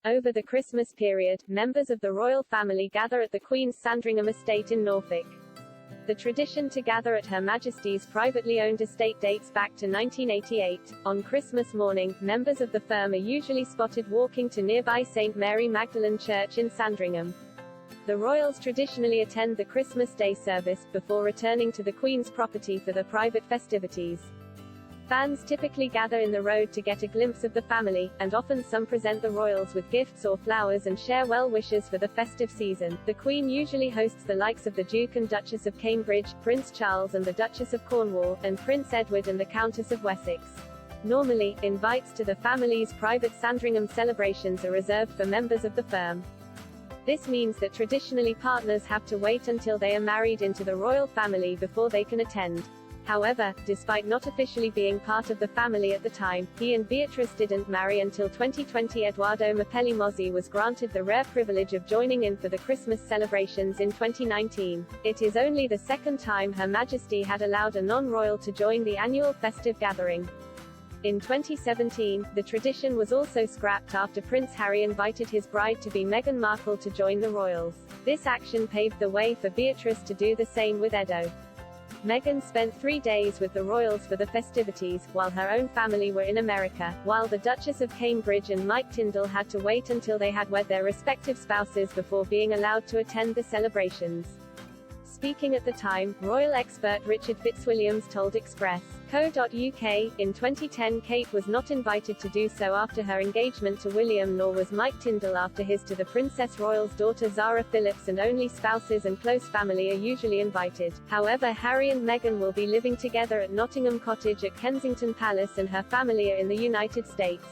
Over the Christmas period, members of the royal family gather at the Queen's Sandringham estate in Norfolk. The tradition to gather at Her Majesty's privately owned estate dates back to 1988. On Christmas morning, members of the firm are usually spotted walking to nearby St. Mary Magdalene Church in Sandringham. The royals traditionally attend the Christmas Day service, before returning to the Queen's property for the private festivities. Fans typically gather in the road to get a glimpse of the family, and often some present the royals with gifts or flowers and share well wishes for the festive season. The Queen usually hosts the likes of the Duke and Duchess of Cambridge, Prince Charles and the Duchess of Cornwall, and Prince Edward and the Countess of Wessex. Normally, invites to the family's private Sandringham celebrations are reserved for members of the firm. This means that traditionally partners have to wait until they are married into the royal family before they can attend. However, despite not officially being part of the family at the time, he and Beatrice didn't marry until 2020. Edoardo Mozzi was granted the rare privilege of joining in for the Christmas celebrations in 2019. It is only the second time Her Majesty had allowed a non-royal to join the annual festive gathering. In 2017, the tradition was also scrapped after Prince Harry invited his bride to be Meghan Markle to join the royals. This action paved the way for Beatrice to do the same with Edo. Meghan spent 3 days with the royals for the festivities, while her own family were in America, while the Duchess of Cambridge and Mike Tindall had to wait until they had wed their respective spouses before being allowed to attend the celebrations. Speaking at the time, royal expert Richard Fitzwilliams told Express.co.uk, in 2010 Kate was not invited to do so after her engagement to William, nor was Mike Tindall after his to the Princess Royal's daughter Zara Phillips, and only spouses and close family are usually invited. However, Harry and Meghan will be living together at Nottingham Cottage at Kensington Palace, and her family are in the United States.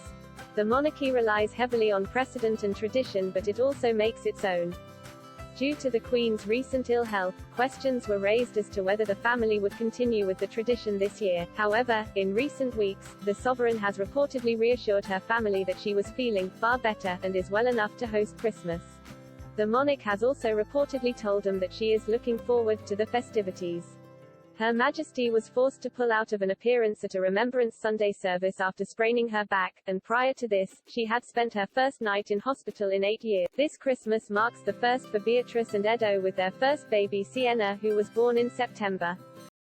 The monarchy relies heavily on precedent and tradition, but it also makes its own. Due to the Queen's recent ill health, questions were raised as to whether the family would continue with the tradition this year. However, in recent weeks, the sovereign has reportedly reassured her family that she was feeling far better and is well enough to host Christmas. The monarch has also reportedly told them that she is looking forward to the festivities. Her Majesty was forced to pull out of an appearance at a Remembrance Sunday service after spraining her back, and prior to this, she had spent her first night in hospital in 8 years. This Christmas marks the first for Beatrice and Edo with their first baby Sienna, who was born in September.